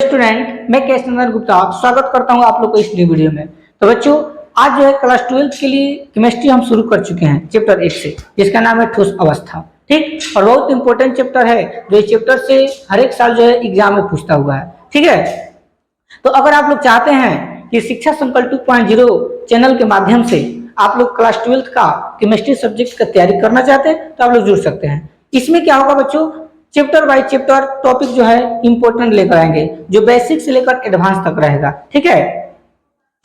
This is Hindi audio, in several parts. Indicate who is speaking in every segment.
Speaker 1: स्टूडेंट, मैं केशव गुप्ता स्वागत करता हूं आप लोग को इस न्यू वीडियो में। तो बच्चों, आज जो है क्लास 12 के लिए केमिस्ट्री हम शुरू कर चुके हैं चैप्टर 1 से, जिसका नाम है ठोस अवस्था। ठीक, और बहुत इंपॉर्टेंट चैप्टर है जो इस चैप्टर से हर एक साल जो है एग्जाम में पूछता हुआ है। ठीक है, तो अगर आप लोग चाहते हैं कि शिक्षा संकल्प 2.0 चैनल के माध्यम से आप लोग क्लास 12 का केमिस्ट्री सब्जेक्ट का तैयारी करना चाहते हैं तो आप लोग जुड़ सकते हैं। इसमें क्या होगा बच्चों, चैप्टर बाय चैप्टर टॉपिक जो है इंपॉर्टेंट लेकर आएंगे, जो बेसिक से लेकर एडवांस तक रहेगा। ठीक है,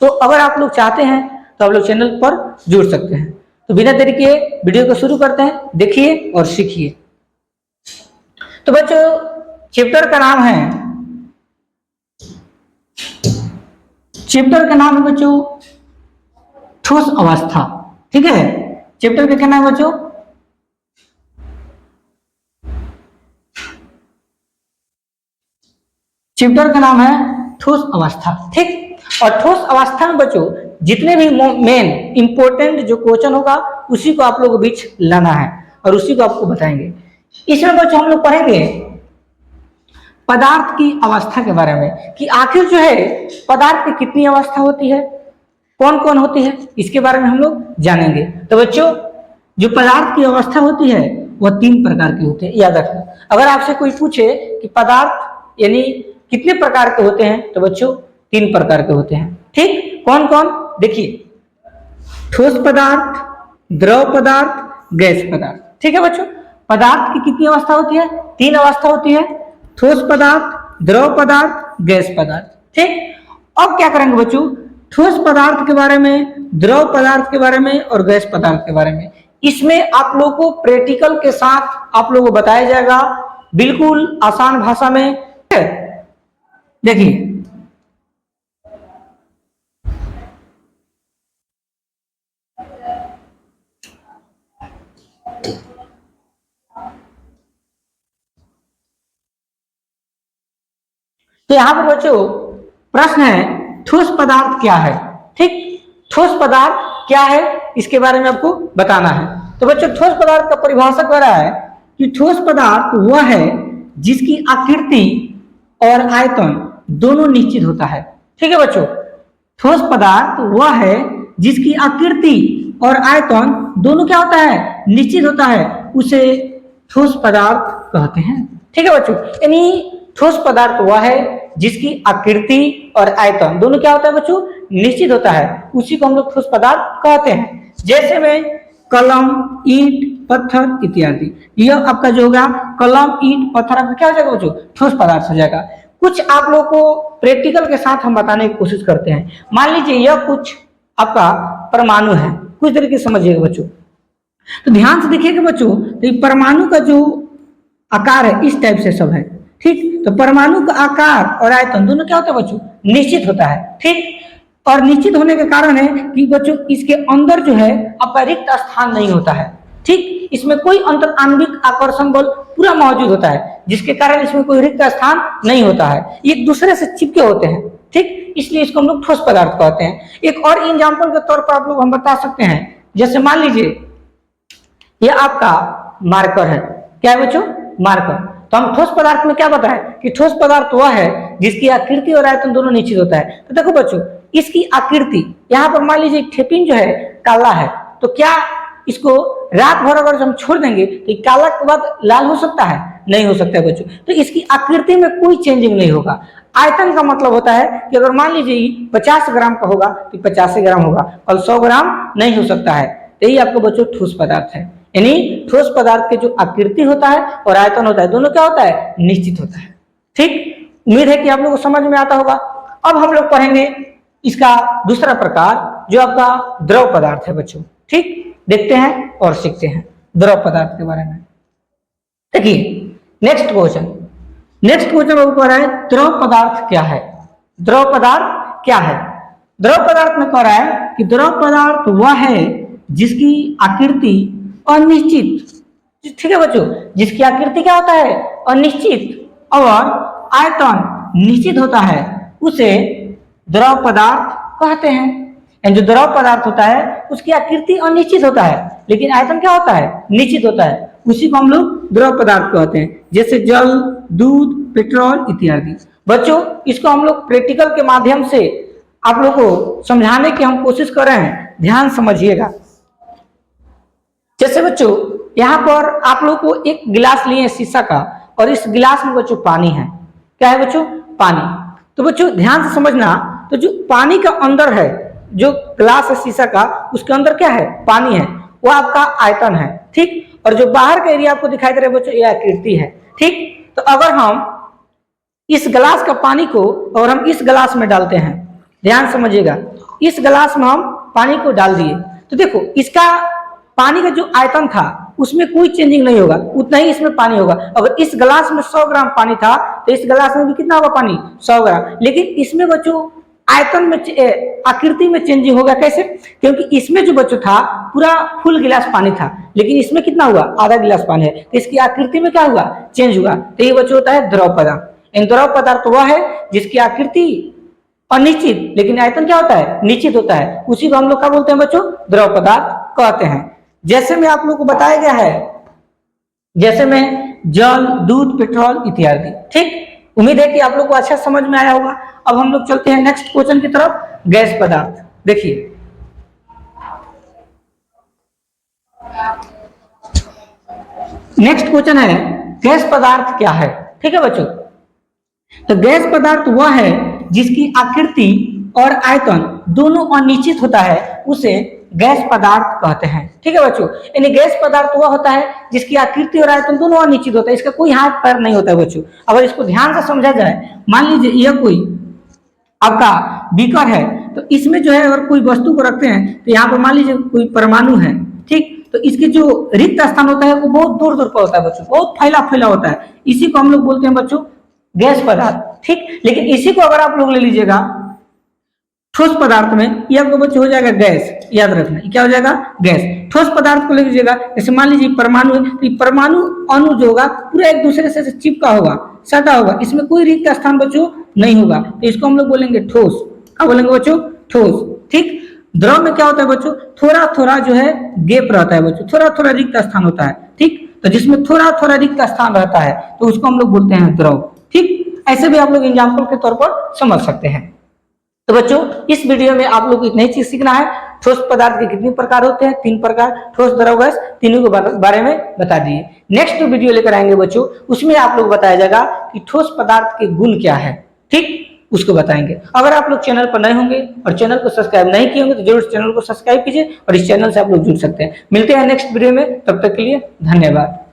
Speaker 1: तो अगर आप लोग चाहते हैं तो आप लोग चैनल पर जुड़ सकते हैं। तो बिना देरी किए वीडियो को शुरू करते हैं, देखिए और सीखिए। तो बच्चों, चैप्टर का नाम है बच्चों ठोस अवस्था। ठीक है, चैप्टर का क्या नाम है बच्चों, चैप्टर का नाम है ठोस अवस्था। ठीक, और ठोस अवस्था में बच्चों जितने भी मेन इंपॉर्टेंट जो क्वेश्चन होगा उसी को आप लोगों के बीच लाना है और उसी को आपको बताएंगे। इसमें बच्चों हम लोग पढ़ेंगे पदार्थ की अवस्था के बारे में, कि आखिर जो है पदार्थ की कितनी अवस्था होती है, कौन कौन होती है, इसके बारे में हम लोग जानेंगे। तो बच्चों, जो पदार्थ की अवस्था होती है वह 3 प्रकार की होती है, याद रखना। अगर आपसे कोई पूछे कि पदार्थ यानी कितने प्रकार के होते हैं, तो बच्चों 3 प्रकार के होते हैं। ठीक, कौन कौन, देखिए, ठोस पदार्थ, द्रव पदार्थ, गैस पदार्थ। ठीक है बच्चों, पदार्थ की कितनी अवस्था होती है, 3 अवस्था होती है, ठोस पदार्थ, द्रव पदार्थ, गैस पदार्थ। ठीक, अब क्या करेंगे बच्चों, ठोस पदार्थ के बारे में, द्रव पदार्थ के बारे में और गैस पदार्थ के बारे में। इसमें आप लोगों को प्रैक्टिकल के साथ आप लोगों को बताया जाएगा, बिल्कुल आसान भाषा में। देखिए, तो यहां पर बच्चों प्रश्न है ठोस पदार्थ क्या है। ठीक, ठोस पदार्थ क्या है इसके बारे में आपको बताना है। तो बच्चों, ठोस पदार्थ का परिभाषा कह रहा है कि ठोस पदार्थ वह है जिसकी आकृति और आयतन दोनों निश्चित होता है। ठीक है बच्चों, ठोस पदार्थ वह है जिसकी आकृति और आयतन दोनों क्या होता है, निश्चित होता है, उसे ठोस पदार्थ कहते हैं। ठीक है बच्चों, यानी ठोस पदार्थ वह है जिसकी आकृति और आयतन दोनों क्या होता है बच्चों, निश्चित होता है, उसी को हम लोग ठोस पदार्थ कहते हैं। जैसे में कलम, ईंट, पत्थर इत्यादि। यह आपका जो होगा कलम, ईंट, पत्थर आपका क्या हो जाएगा बच्चों, ठोस पदार्थ हो जाएगा। कुछ आप लोगों को प्रैक्टिकल के साथ हम बताने की कोशिश करते हैं। मान लीजिए यह कुछ आपका परमाणु है, कुछ तरीके से समझिएगा बच्चों। तो ध्यान से देखिएगा बच्चों, तो परमाणु का जो आकार है इस टाइप से सब है। ठीक, तो परमाणु का आकार और आयतन दोनों क्या होता है बच्चों, निश्चित होता है। ठीक, और निश्चित होने के कारण है कि बच्चों इसके अंदर जो है आपका रिक्त स्थान नहीं होता है। ठीक, इसमें कोई अंतर आणविक आकर्षण बल पूरा मौजूद होता है, जिसके कारण इसमें कोई रिक्त स्थान नहीं होता है, एक दूसरे से चिपके होते हैं। ठीक, इसलिए इसको हम लोग ठोस पदार्थ कहते हैं। एक और एग्जाम्पल के तौर पर आप लोग हम बता सकते हैं, जैसे मान लीजिए यह आपका मार्कर है। क्या है बच्चों, मार्कर। तो हम ठोस पदार्थ में क्या बताएं कि ठोस पदार्थ वह है जिसकी आकृति और आयतन दोनों निश्चित होता है। तो देखो बच्चों, इसकी आकृति, यहाँ पर मान लीजिए ठेपिन जो है काला है, तो क्या इसको रात भर अगर हम छोड़ देंगे तो काला के बाद लाल हो सकता है, नहीं हो सकता है बच्चों। तो इसकी आकृति में कोई चेंजिंग नहीं होगा। आयतन का मतलब होता है कि अगर मान लीजिए 50 ग्राम का होगा तो 50 ग्राम होगा और 100 ग्राम नहीं हो सकता है। तो यही आपको बच्चों ठोस पदार्थ है, यानी ठोस पदार्थ के जो आकृति होता है और आयतन होता है दोनों क्या होता है, निश्चित होता है। ठीक, उम्मीद है कि आप लोगों को समझ में आता होगा। अब हम लोग पढ़ेंगे इसका दूसरा प्रकार जो आपका द्रव पदार्थ है बच्चों। ठीक, देखते हैं और सीखते हैं द्रव पदार्थ के बारे में। देखिए, नेक्स्ट क्वेश्चन कह रहा है द्रव पदार्थ क्या है। द्रव पदार्थ क्या है, द्रव पदार्थ में कह रहा है कि द्रव पदार्थ वह है जिसकी आकृति अनिश्चित। ठीक है बच्चों, जिसकी आकृति क्या होता है, अनिश्चित, और आयतन निश्चित होता है, उसे द्रव पदार्थ कहते हैं। जो द्रव पदार्थ होता है उसकी आकृति अनिश्चित होता है लेकिन आयतन क्या होता है, निश्चित होता है, उसी को हम लोग द्रव पदार्थ कहते हैं। जैसे जल, दूध, पेट्रोल इत्यादि। बच्चों इसको हम लोग प्रैक्टिकल के माध्यम से आप लोग को समझाने की हम कोशिश कर रहे हैं, ध्यान समझिएगा। जैसे बच्चों यहाँ पर आप लोग को एक गिलास लिए शीशा का, और इस गिलास में बच्चों पानी है। क्या है बच्चों? पानी। तो बच्चों ध्यान से समझना, तो जो पानी का अंदर है, जो ग्लास है शीशा का, उसके अंदर क्या है? पानी है, वो आपका आयतन है, ठीक। और जो बाहर का एरिया आपको दिखाई दे रहा है बच्चों, ये आकृति है, ठीक। तो अगर हम इस गिलास का पानी को और हम इस गिलास में डालते हैं, ध्यान समझिएगा, इस गिलास में हम पानी को डाल दिए, तो देखो इसका पानी का जो आयतन था उसमें कोई चेंजिंग नहीं होगा, उतना ही इसमें पानी होगा। अगर इस गिलास में 100 ग्राम पानी था तो इस गिलास में भी कितना होगा? पानी 100 ग्राम। लेकिन इसमें बच्चों आयतन में आकृति में चेंजिंग होगा। कैसे? क्योंकि इसमें जो बच्चों था पूरा फुल गिलास पानी था, लेकिन इसमें कितना हुआ? आधा गिलास पानी है, तो इसकी आकृति में क्या हुआ? चेंज हुआ। तो ये बच्चों होता है द्रव पदार्थ। इन द्रव पदार्थ वह है जिसकी आकृति अनिश्चित लेकिन आयतन क्या होता है? निश्चित होता है, उसी को हम लोग क्या बोलते हैं बच्चों? द्रव पदार्थ कहते हैं। जैसे में आप लोग को बताया गया है, जैसे में जल, दूध, पेट्रोल इत्यादि, ठीक। उम्मीद है कि आप लोग को अच्छा समझ में आया होगा। अब हम लोग चलते हैं नेक्स्ट क्वेश्चन की तरफ, गैस पदार्थ। देखिए नेक्स्ट क्वेश्चन है गैस पदार्थ क्या है, ठीक है बच्चों। तो गैस पदार्थ वह है जिसकी आकृति और आयतन दोनों अनिश्चित होता है, उसे गैस पदार्थ कहते हैं, ठीक है बच्चों। यानी गैस पदार्थ वह होता है जिसकी आकृति और आयतन दोनों अनिश्चित होता है, इसका कोई हाथ पैर नहीं होता है बच्चों। अगर इसको ध्यान से समझा जाए, मान लीजिए यह कोई आपका बीकर है, तो इसमें जो है अगर कोई वस्तु को रखते हैं तो यहाँ पर मान लीजिए कोई परमाणु है, ठीक। तो इसके जो रिक्त स्थान होता है वो बहुत दूर दूर पर होता है बच्चों, बहुत फैला फैला होता है, इसी को हम लोग बोलते हैं बच्चों गैस पदार्थ, ठीक। लेकिन इसी को अगर आप लोग ले लीजिएगा ठोस पदार्थ में, यह आपको बच्चों हो जाएगा गैस, याद रखना क्या हो जाएगा? गैस। ठोस पदार्थ को ले लीजिएगा, जैसे मान लीजिए परमाणु है, तो परमाणु अणु जो होगा पूरा एक दूसरे से चिपका होगा, सटा होगा, इसमें कोई रिक्त स्थान बच्चों नहीं होगा, तो इसको हम लोग बोलेंगे ठोस। क्या बोलेंगे बच्चों? ठोस, ठीक। द्रव में क्या होता है बच्चों? थोड़ा थोड़ा जो है गैप रहता है बच्चों, थोड़ा थोड़ा रिक्त स्थान होता है, ठीक। तो जिसमें थोड़ा थोड़ा रिक्त स्थान रहता है तो उसको हम लोग बोलते हैं द्रव, ठीक। ऐसे भी आप लोग एग्जाम्पल के तौर पर समझ सकते हैं। तो बच्चों इस वीडियो में आप लोग को इतना ही चीज सीखना है। ठोस पदार्थ के कितने प्रकार होते हैं? 3 प्रकार, ठोस, द्रव, गैस, तीनों के बारे में बता दिए। नेक्स्ट वीडियो लेकर आएंगे बच्चों, उसमें आप लोग बताया जाएगा कि ठोस पदार्थ के गुण क्या है, ठीक, उसको बताएंगे। अगर आप लोग चैनल पर नए होंगे और चैनल को सब्सक्राइब नहीं किए होंगे तो जरूर चैनल को सब्सक्राइब कीजिए और इस चैनल से आप लोग जुड़ सकते हैं। मिलते हैं नेक्स्ट वीडियो में, तब तक के लिए धन्यवाद।